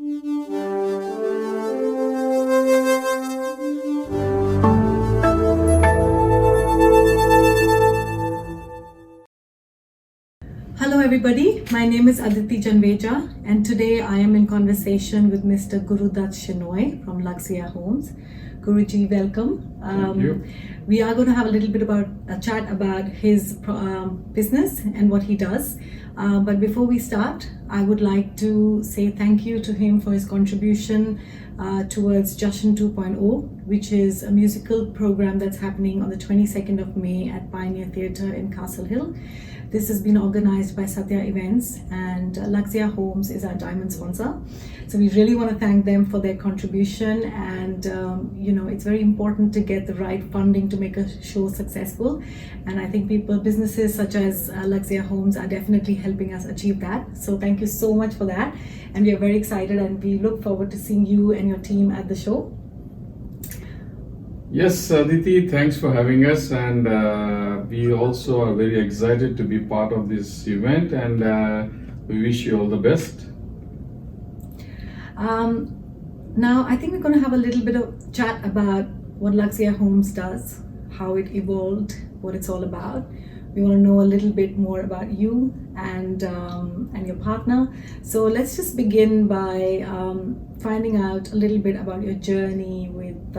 Hello everybody, my name is Aditi Janveja and today I am in conversation with Mr. GuruDutt Shenoy from Luxia Homes. Guruji, welcome. Thank you. We are going to have a little bit about a chat about his business and what he does. But before we start, I would like to say thank you to him for his contribution towards Jashan 2.0, which is a musical program that's happening on the 22nd of May at Pioneer Theatre in Castle Hill. This has been organized by Satya Events and Luxia Homes is our diamond sponsor. So we really want to thank them for their contribution, and it's very important to get the right funding to make a show successful. And I think businesses such as Luxia Homes are definitely helping us achieve that. So thank you so much for that. And we are very excited and we look forward to seeing you and your team at the show. Yes, Aditi, thanks for having us, and we also are very excited to be part of this event, and we wish you all the best. Now, I think we're going to have a little bit of chat about what Luxia Homes does, how it evolved, what it's all about. We want to know a little bit more about you and your partner. So let's just begin by finding out a little bit about your journey with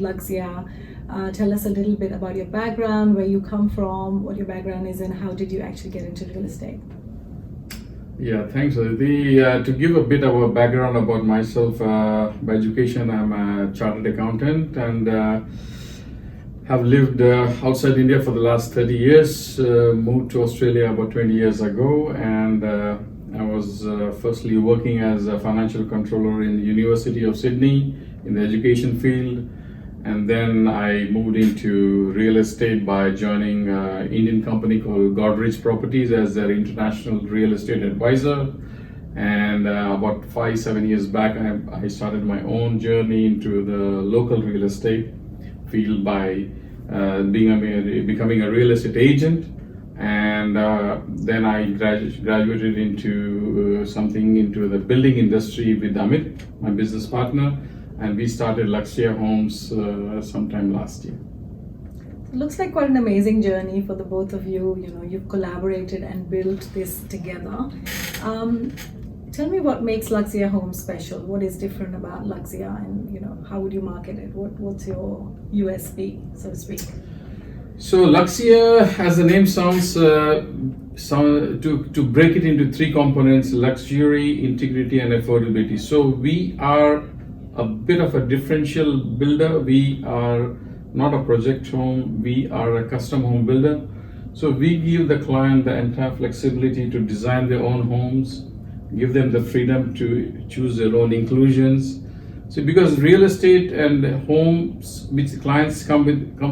Luxia. Tell us a little bit about your background, where you come from, what your background is, and how did you actually get into real estate? Yeah, thanks, Aditi. To give a bit of a background about myself, by education, I'm a chartered accountant and have lived outside India for the last 30 years, moved to Australia about 20 years ago, and I was firstly working as a financial controller in the University of Sydney in the education field. And then I moved into real estate by joining an Indian company called GuruDutt Properties as their international real estate advisor. And about 5-7 years back, I started my own journey into the local real estate field by becoming a real estate agent. And then I graduated into into the building industry with Amit, my business partner. And we started Luxia Homes sometime last year. It looks like quite an amazing journey for the both of you. You've collaborated and built this together. Tell me what makes Luxia Homes special. What is different about Luxia, and how would you market it? What's your USP, so to speak? So Luxia, as the name sounds, to break it into three components: luxury, integrity, and affordability. So we are a bit of a differential builder. We are not a project home, we are a custom home builder. So we give the client the entire flexibility to design their own homes, give them the freedom to choose their own inclusions. So because real estate and homes which clients comes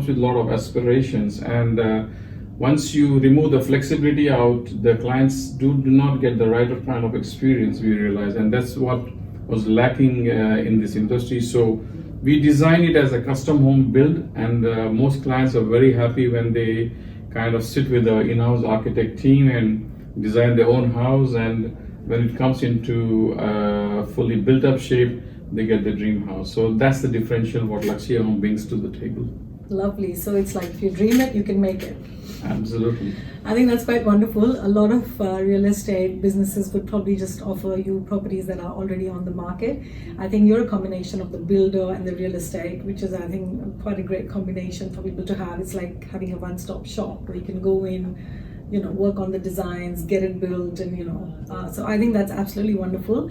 with a lot of aspirations, and once you remove the flexibility out, the clients do not get the right kind of experience, we realize, and that's what was lacking in this industry. So we design it as a custom home build, and most clients are very happy when they kind of sit with the in-house architect team and design their own house, and when it comes into fully built up shape, they get the dream house. So that's the differential what Luxia Home brings to the table. Lovely. So it's like if you dream it, you can make it. Absolutely. I think that's quite wonderful. A lot of real estate businesses would probably just offer you properties that are already on the market. I think you're a combination of the builder and the real estate, which is, I think, quite a great combination for people to have. It's like having a one-stop shop where you can go in, work on the designs, get it built, and so I think that's absolutely wonderful.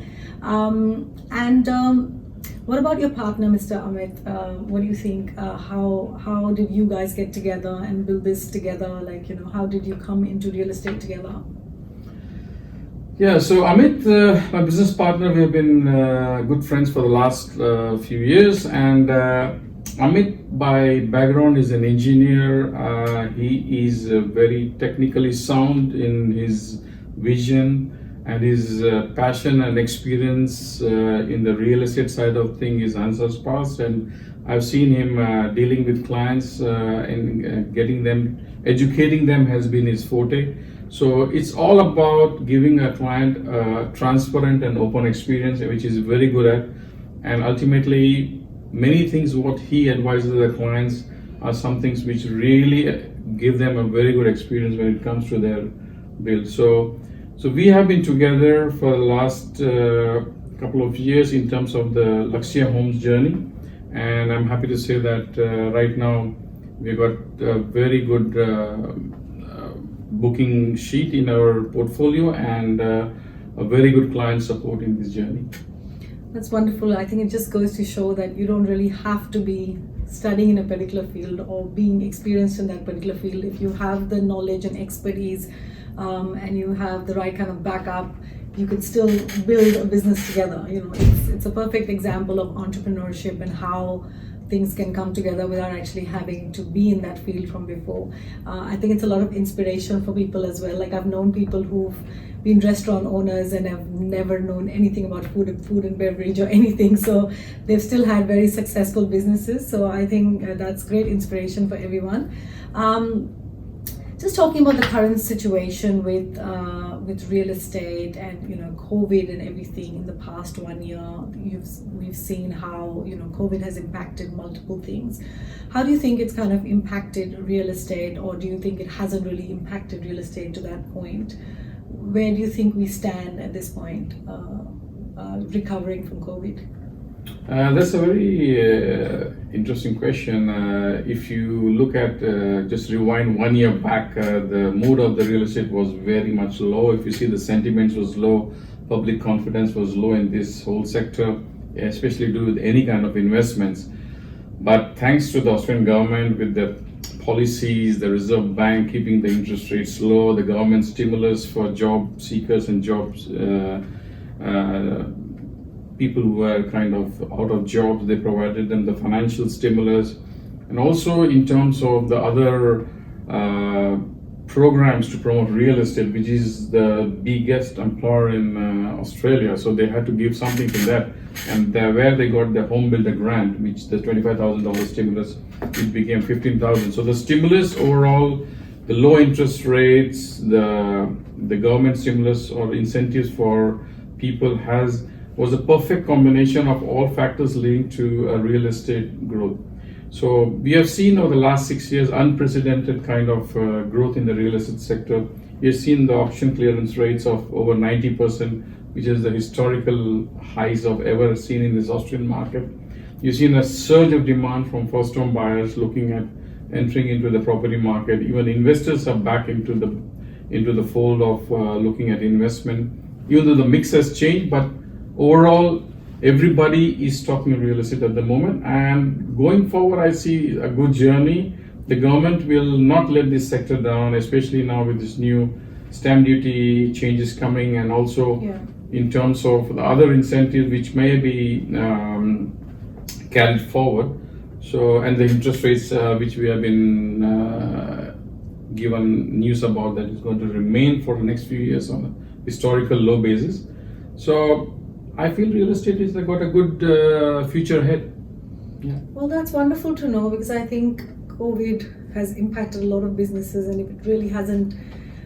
What about your partner, Mr. Amit? What do you think? How did you guys get together and build this together? How did you come into real estate together? Yeah, so Amit, my business partner, we have been good friends for the last few years, and Amit by background is an engineer. He is very technically sound in his vision, and his passion and experience in the real estate side of things is unsurpassed. And I've seen him dealing with clients and getting them, educating them has been his forte. So it's all about giving a client a transparent and open experience, which is very good at. And ultimately, many things what he advises the clients are some things which really give them a very good experience when it comes to their build. So we have been together for the last couple of years in terms of the Luxia Homes journey, and I'm happy to say that right now we got a very good booking sheet in our portfolio and a very good client support in this journey. That's wonderful. I think it just goes to show that you don't really have to be studying in a particular field or being experienced in that particular field. If you have the knowledge and expertise and you have the right kind of backup, you can still build a business together. You know, it's a perfect example of entrepreneurship and how things can come together without actually having to be in that field from before. I think it's a lot of inspiration for people as well. Like I've known people who've been restaurant owners and have never known anything about food and beverage or anything. So they've still had very successful businesses. So I think that's great inspiration for everyone. Just talking about the current situation with real estate and COVID and everything in the past 1 year, we've seen how COVID has impacted multiple things. How do you think it's kind of impacted real estate, or do you think it hasn't really impacted real estate to that point? Where do you think we stand at this point, recovering from COVID? That's a very interesting question. If you look at, just rewind 1 year back, the mood of the real estate was very much low. If you see, the sentiments was low, public confidence was low in this whole sector, especially to do with any kind of investments. But thanks to the Australian government with the policies, the Reserve Bank keeping the interest rates low, the government stimulus for job seekers and jobs, people who were kind of out of jobs, they provided them the financial stimulus. And also in terms of the other programs to promote real estate, which is the biggest employer in Australia. So they had to give something to that. And where they got the home builder grant, which the $25,000 stimulus, it became $15,000. So the stimulus overall, the low interest rates, the government stimulus or incentives for people was a perfect combination of all factors leading to a real estate growth. So we have seen over the last 6 years unprecedented kind of growth in the real estate sector. We have seen the auction clearance rates of over 90%, which is the historical highs of ever seen in this Australian market. You've seen a surge of demand from first-home buyers looking at entering into the property market. Even investors are back into the fold of looking at investment. Even though the mix has changed, but overall, everybody is talking real estate at the moment, and going forward, I see a good journey. The government will not let this sector down, especially now with this new stamp duty changes coming, and also in terms of the other incentives which may be carried forward. So, and the interest rates which we have been given news about that is going to remain for the next few years on a historical low basis. So I feel real estate has got a good future ahead. Yeah. Well, that's wonderful to know, because I think COVID has impacted a lot of businesses, and if it really hasn't,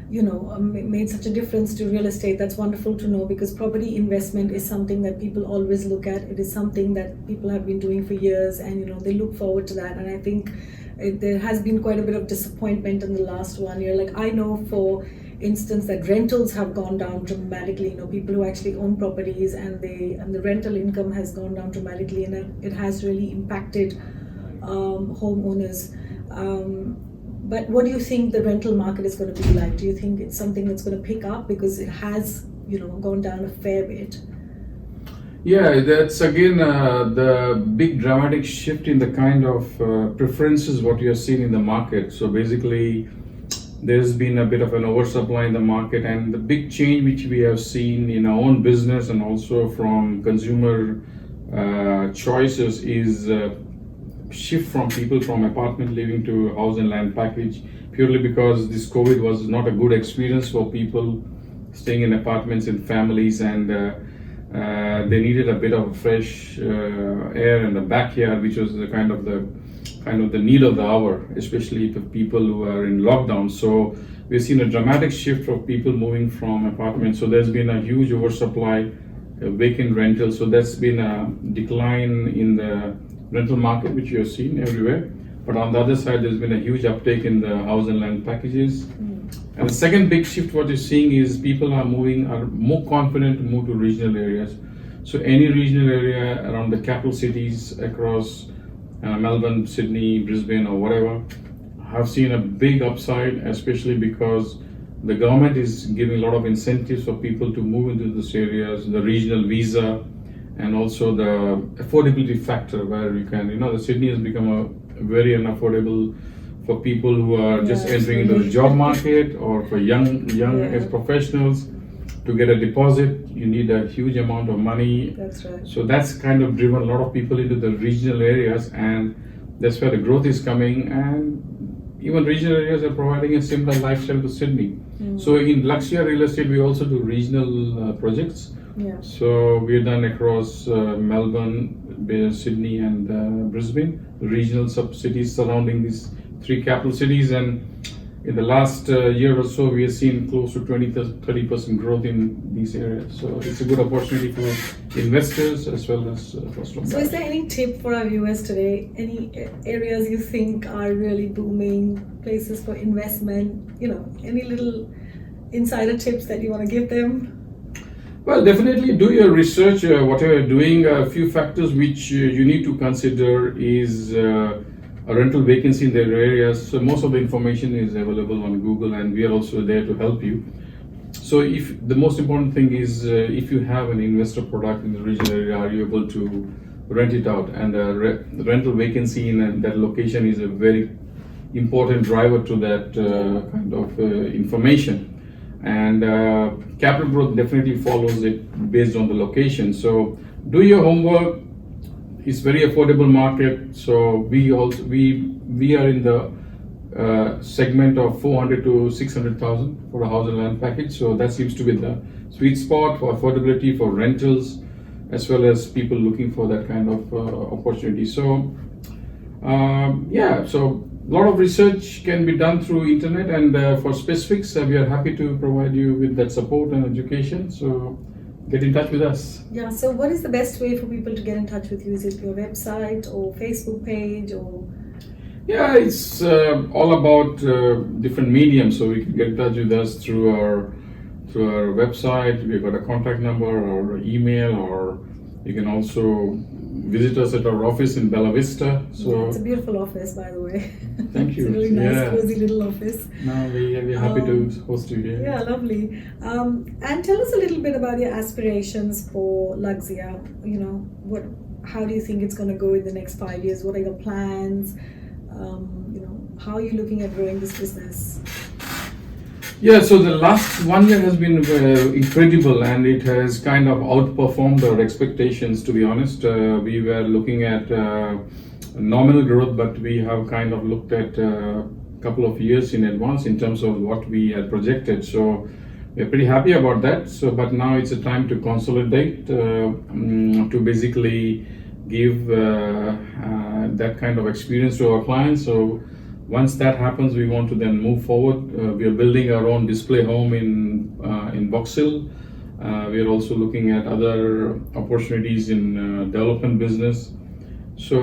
made such a difference to real estate, that's wonderful to know, because property investment is something that people always look at. It is something that people have been doing for years, and they look forward to that. And I think there has been quite a bit of disappointment in the last 1 year. Like I know, for instance, that rentals have gone down dramatically. People who actually own properties, and the rental income has gone down dramatically, and it has really impacted homeowners. But what do you think the rental market is going to be like? Do you think it's something that's going to pick up, because it has gone down a fair bit? Yeah, that's again the big dramatic shift in the kind of preferences what you are seeing in the market. So basically, there's been a bit of an oversupply in the market, and the big change which we have seen in our own business and also from consumer choices is shift from people from apartment living to house and land package, purely because this COVID was not a good experience for people staying in apartments and families, and they needed a bit of fresh air in the backyard, which was the kind of the need of the hour, especially for people who are in lockdown. So we've seen a dramatic shift of people moving from apartments. So there's been a huge oversupply, vacant rental. So that's been a decline in the rental market, which you have seen everywhere. But on the other side, there's been a huge uptake in the house and land packages. And the second big shift, what you're seeing is people are more confident to move to regional areas. So any regional area around the capital cities across Melbourne, Sydney, Brisbane, or whatever, have seen a big upside, especially because the government is giving a lot of incentives for people to move into these areas, the regional visa, and also the affordability factor where you can, the Sydney has become a very unaffordable for people who are just entering into the job market, or for young as professionals. To get a deposit, you need a huge amount of money. That's right. So that's kind of driven a lot of people into the regional areas, and that's where the growth is coming. And even regional areas are providing a similar lifestyle to Sydney. So in Luxia Real Estate, we also do regional projects. Yeah. So we're done across Melbourne, Sydney, and Brisbane, regional sub-cities surrounding these three capital cities. And in the last year or so, we have seen close to 20-30% growth in these areas. So it's a good opportunity for investors as well as first home buyers. So is there any tip for our viewers today? Any areas you think are really booming, places for investment? Any little insider tips that you want to give them? Well, definitely do your research, whatever you're doing. A few factors which you need to consider is a rental vacancy in their areas. So most of the information is available on Google, and we are also there to help you. So if the most important thing is if you have an investor product in the regional area, are you able to rent it out? And the rental vacancy in that location is a very important driver to that kind of information. And capital growth definitely follows it based on the location. So do your homework. It's very affordable market. So we are in the segment of 400 to 600,000 for a house and land package. So that seems to be the sweet spot for affordability for rentals, as well as people looking for that kind of opportunity. So so a lot of research can be done through internet, and for specifics, we are happy to provide you with that support and education. So get in touch with us. Yeah, so what is the best way for people to get in touch with you? Is it your website or Facebook page or? Yeah, it's all about different mediums. So we can get in touch with us through our website. We've got a contact number or email, or you can also visit us at our office in Bella Vista. So it's a beautiful office, by the way. Thank you. It's a really nice, cozy little office. No, we're happy to host you here. Yeah, lovely. And tell us a little bit about your aspirations for Luxia. How do you think it's going to go in the next 5 years? What are your plans? How are you looking at growing this business? Yeah, so the last 1 year has been incredible, and it has kind of outperformed our expectations, to be honest. We were looking at nominal growth, but we have kind of looked at a couple of years in advance in terms of what we had projected. So we're pretty happy about that. So, but now it's a time to consolidate, to basically give that kind of experience to our clients. So once that happens, we want to then move forward. We are building our own display home in Box Hill. We are also looking at other opportunities in development business. So,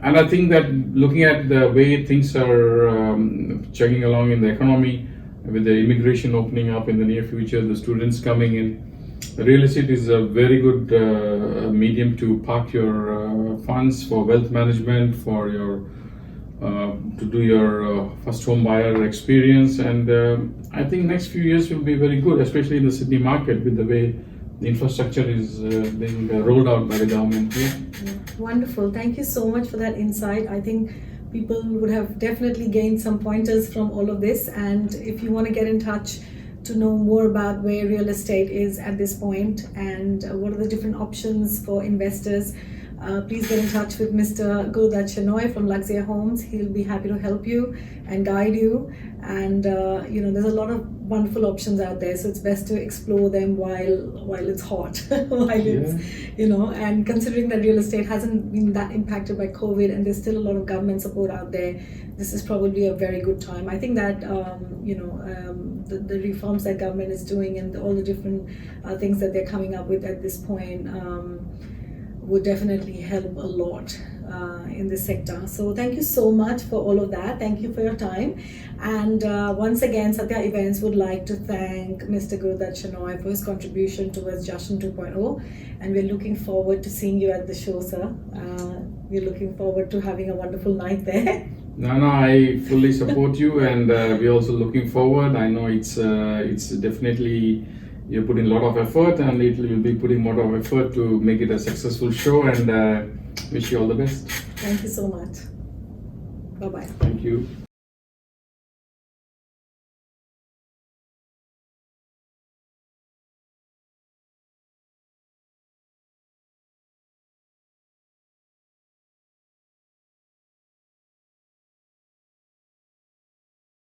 and I think that looking at the way things are chugging along in the economy, with the immigration opening up in the near future, the students coming in, real estate is a very good medium to park your funds for wealth management, for your to do your first home buyer experience. And I think next few years will be very good, especially in the Sydney market, with the way the infrastructure is being rolled out by the government. Yeah. Wonderful. Thank you so much for that insight. I think people would have definitely gained some pointers from all of this. And if you want to get in touch to know more about where real estate is at this point and what are the different options for investors, please get in touch with Mr. GuruDutt Shenoy from Luxia Homes. He'll be happy to help you and guide you. And there's a lot of wonderful options out there, so it's best to explore them while it's hot, and considering that real estate hasn't been that impacted by COVID and there's still a lot of government support out there, this is probably a very good time. I think that the reforms that government is doing and all the different things that they're coming up with at this point would definitely help a lot in this sector. So thank you so much for all of that. Thank you for your time. And once again, Satya Events would like to thank Mr. GuruDutt Shenoy for his contribution towards Jashan 2.0. And we're looking forward to seeing you at the show, sir. We're looking forward to having a wonderful night there. No, I fully support you, and we're also looking forward. I know it's definitely, you put in a lot of effort, and you'll be putting a lot of effort to make it a successful show, and wish you all the best. Thank you so much. Bye-bye. Thank you.